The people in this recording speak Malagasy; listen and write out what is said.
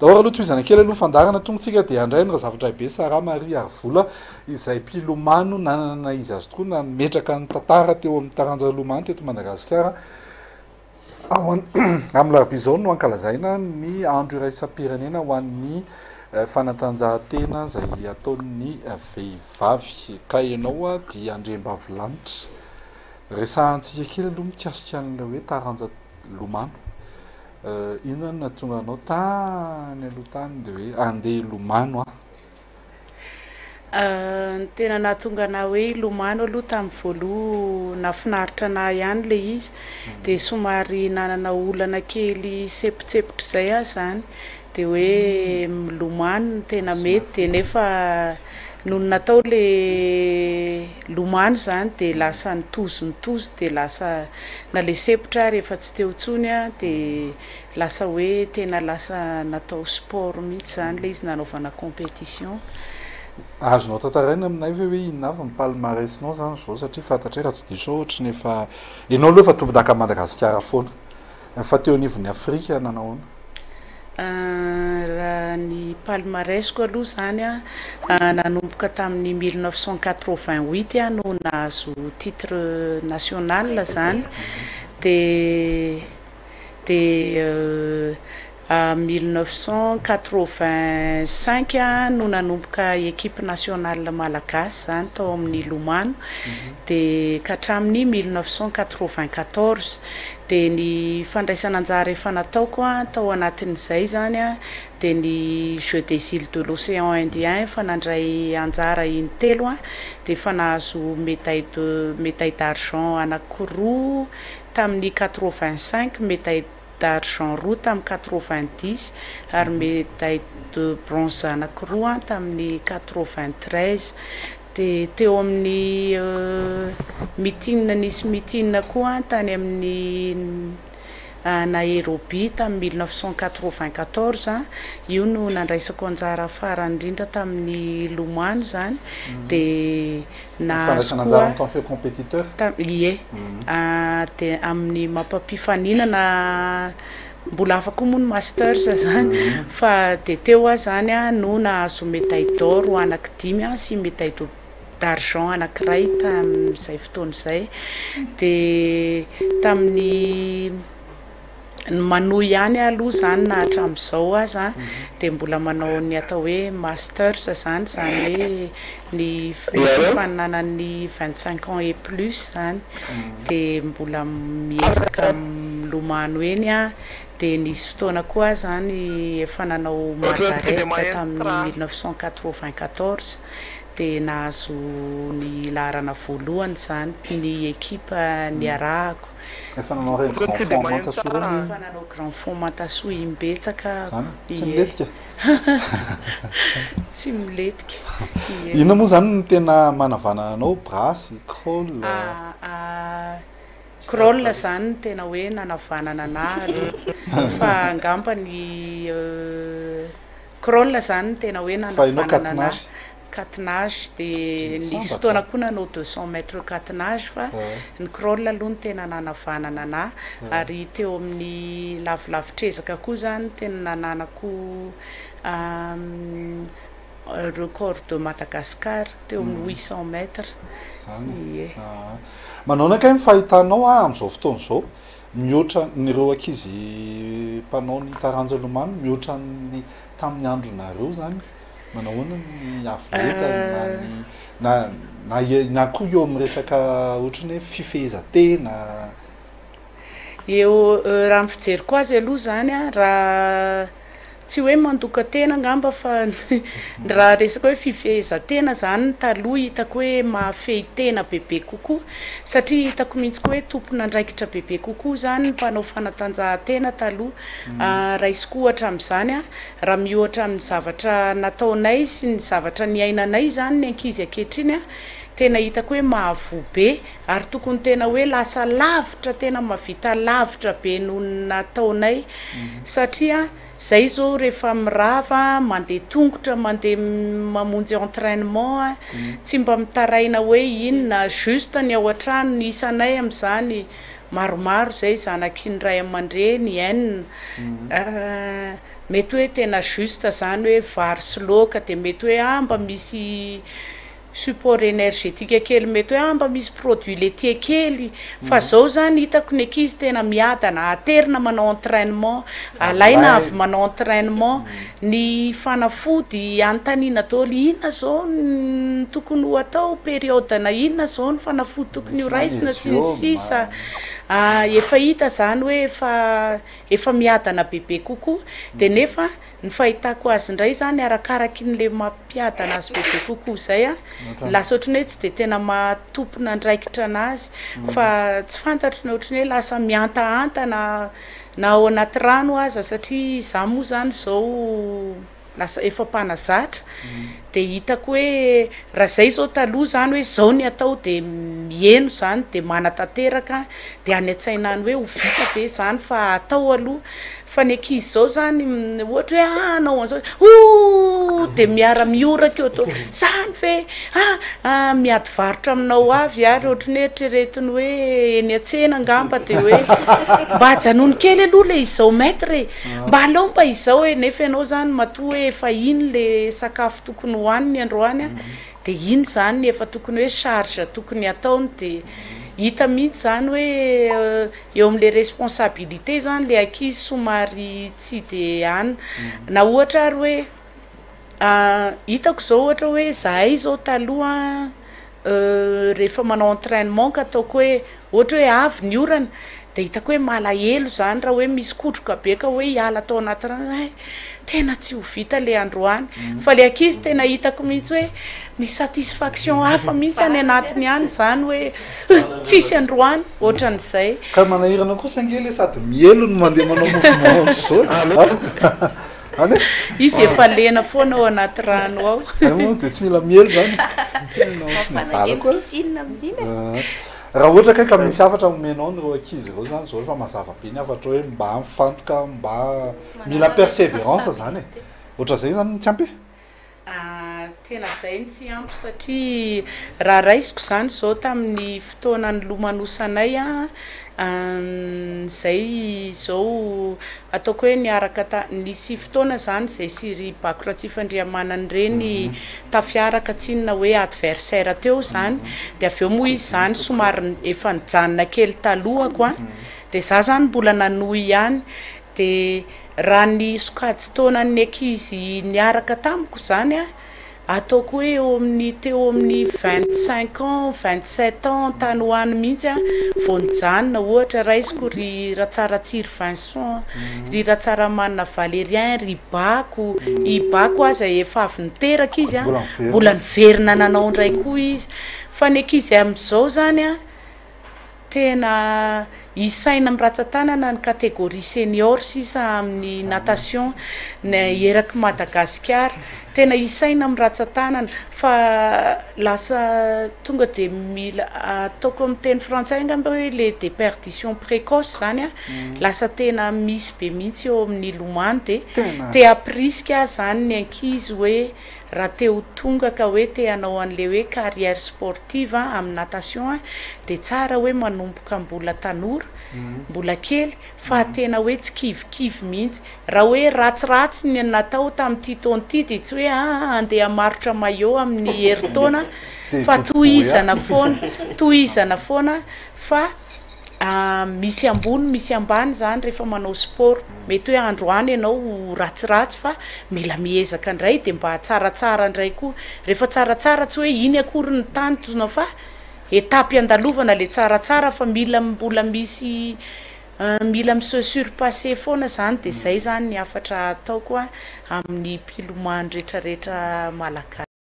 dahora aloha toy izany kely aloha fandarana tongotsika dia andraina zavatra be Sara Maria Arvola izay mpilomano nanana izy azy tokoa na metraka ny tantara teo amin'ny taranja lomano teto Madagasikara amin'ny larobia no ankalazaina ny andro iraisam-pirenena ho an'ny fanatanjahantena izay ataon'ny vehivavy ka ianao dia andrem-bavilanitra resahantsika kely aloha mikasika an'ilay hoe taranja lomano inona no nahatonga anao tany aloha tany dia hoe andeha lomano ny tena nahatonga ana hoe lomano aloha tamin'ny voaloha nafinaritra ana ihany le izy dia somary nanana olana kely sepotsepotra izay aho zany dia hoe milomano tena mety dia nefa no natao le lomano zany dia lasa nitozo dia lasa na le sepotra rehefa tsy teo ntsony dia lasa hoe tena lasa natao sport mihitsy zany le izy nanaovana compétition. Azonao tantaraina aminay ve hoe inona avy ny palmarèsinao zany zao satria fantatra raha tsy diso ohatra nefa ianao aloha efa tombon-daka Madagasikara foana fa teo anivon'ny Afrika nanahoana? Raha ny palmarèsiko aloha zany nanomboka tamin'ny 1988 no nahazo titre national zany dia 1985 no nanomboka équipe nationale malagasy zany tao amin'ny lomano dia ka hatramin'ny 1994 dia ny fandraisana anjara efa nataoko tao anatin'izay zany dia ny Jeux des îles de l'océan Indien fa nandray anjara intelo dia fa nahazo médaille d'argent anankiroa tamin'ny 85, médaille d'argent roa tamin'ny 90 ary médaille de bronze anankiroa tamin'ny 93 dia teo amin'ny mitinina nisy mitinina koa tany amin'ny Nairobi tamin'ny 1994 io no nandraisako anjara farany indrindra tamin'ny lomano zany dia nahazo koa compétiteur ie dia amin'ny mampampifaninana mbola afaka moa ny masters zany fa dia teo zany no nahazo médaille d'or anaky 5 sy médaille d'argent anankiray tamin'izay fotoana izay dia tamin'ny manohy ihany aloha zany na hatramin'izao aza dia mbola manao ny atao hoe masters zany hoe ny fifaninanan'ny 25 ans et plus zany dia mbola miezaka milomano eny dia nisy fotoana koa zany efa nanao Margaret tamin'ny 1994 dia nahazo ny laharana voalohany zany ny ekipa niarahako efa nanao reny grand fond Mantasoa reny efa nanao grand fond Mantasoa imbetsaka tsy miletika tsy miletika inona moa zany ny tena manavana anao brasy crawl crawl zany ny tena hoe nanavanana anahy fa angambany crawl zany ny tena hoe nanavanana anahy catenage dia nisy fotoana koa nanao 200 mètres catenage fa ny crawl aloha ny tena nanavanana anahy ary teo amin'ny lavilavitrezaka koa zany tena nananako record de Madagascar teo amin'ny 800 mètres zany manao nakay fahitanao amin'izao fotoana izao mihoatra nyreo ankizy mpanao ny taranja lomano mihoatra ny tamin'ny andronareo zany manahoana ny avileta na koa eo amin'ny resaka ohatrany hoe fifehezantena eo raha ny fijeriko azy aloha zany raha tsy hoe mandoka tena ngamba fa raha resaka hoe fifehezantena zany taloha hitako hoe mahafehy tena bebe kokoa satria hitako mihitsy koa hoe tompona andraikitra bebe kokoa zany ny mpanao fanatanjahantena taloha raha isiko ohatra amin'izany raha mihoatra amin'ny zavatra nataonay sy ny zavatra niainanay zany ny ankizy ankehitriny tena hitako hoe mahavobe ary tokony tena hoe lasa lavitra tena mahavita lavitra be noho nataonay satria zay zao rehefa mirava mandeha tongotra mandeha mamonjy entraînement tsy mba mitaraina hoe inona juste ny ao an-trano ny isanay amin'izany maromaro zay zanak'iray aman-dreny enina mety hoe tena juste zany hoe vary sy laoka de mety hoe mba misy support énergétique kely mety hoe mba misy produit laitier kely fa zao zany hitako ny ankizy tena miadana aterina manao entraînement alaina avy manao entraînement ny fanafody anontaniana daholo inona zao tokony ho atao période na inona zao ny fanafody tokony ho raisina sy ny sisa efa hita zany hoe efa miadana bebe kokoa de nefa ny fahitako azy indray zany arakaraky n'le mampiadana azy bebe kokoa zay lasa ohatrany hoe tsy de tena matompona andraikitra anazy fa tsy fantatry ny ohatrany hoe lasa miantaantana na ao anaty rano aza satria za moa zany zao lasa efa mpanazatra de hitako hoe raha zay zao taloha zany hoe zao ny atao de mieno zany de manatanteraka de any an-tsainany hoe ho vita ve zany fa atao aloha fa ny ankizy zao zany ohatra hoe anao an'izao de miara mioraka eo atao zany fe miady varotra aminao avy ary ohatrany hoe eritreretiny hoe eny an-tsena angamba de hoe mba hajanony kely aloha le izao maître mba aleo mba izao hoe nefa ianao zany matoa hoe efa iny le sakafo tokony hohaniny androany de iny zany efa tokony hoe charge tokony ataony de hita mihitsy zany hoe eo amin'le responsabilité zany le ankizy somary tsy de any na ohatra ary hoe hitako zao ohatra hoe zahay zao taloha rehefa manao entraînement ka ataoko hoe ohatra hoe avy ny orana de hitako hoe malahelo zany raha hoe misy kotroka be ka hoe hiala tao anaty rano tena tsy ho vita le androany fa le ankizy tena hitako mihitsy hoe misy satisfaction hafa mihitsy any anatiny any zany hoe tsisy androany ohatran'izay ka manahirana kosa angely sady mielo no mandeha manao mouvement zao izy efa lena foana ao anaty rano ao de tsy mila mielo zany raha ohatra kaiky misy afatra omenao nyreo ankizy reo zany zao efa mazava be ny afatra hoe mba mifantoka mba mila persévérance zany ohatra zay zany tsy ampy tena zay ny tsy ampy satria raha raisiko zany zao tamin'ny fotoanany lomanosanay zay zao ataoko hoe niaraka nisy fotoana zany zay siry Bakiratsifandriamanany reny tafiaraka tsinona hoe adversaire teo zany de avy eo moa izy zany somary efa nijanona kely talohako de za zany mbola nanohy ihany de raha ny sokajy taonany ankizy niaraka tamiko zany ataoko hoe eo amin'ny teo amin'ny 25 ans 27 ans tany hoany mihitsy vao nijanona ohatra raisiko ry Ratsara Tsiry Vincent ry Ratsara Manina Valérien ry Bako i Bako aza efa avy niteraka izy mbola niverina nanao indray koa izy fa ny ankizy amin'izao zany tena isaina miratsan-tanana ny catégorie senior sisa amin'ny natation eraky Madagasikara tena isaina miratsan-tanana fa lasa tonga de mila ataoko amin'ny teny frantsay angamba hoe le déperdition précoce zany lasa tena misy be mihitsy eo amin'ny lomano de te apriska zany ny ankizy hoe raha teo tonga ka hoe te hanao an'le hoe carrière sportive amin'ny natation de tsara hoe manomboka mbola tanora mbola kely fa tena hoe tsy kivikivy mihitsy raha hoe ratsiratsy ny natao tamin'ity taona ity de tsy hoe andeha marotra maillot amin'ny herintaona fa tohizana foana fa misy ambony misy ambany zany rehefa manao sport mety hoe androany ianao ratsiratsy fa mila miezaka indray de mba tsaratsara indray koa rehefa tsaratsara tsy hoe iny akory ny tanjona fa etapy andalovana le tsaratsara fa mila mbola misy mila mise surpasser foana zany de zay zany ny afatra ataoko amin'ny mpilomano rehetrarehetra malagasy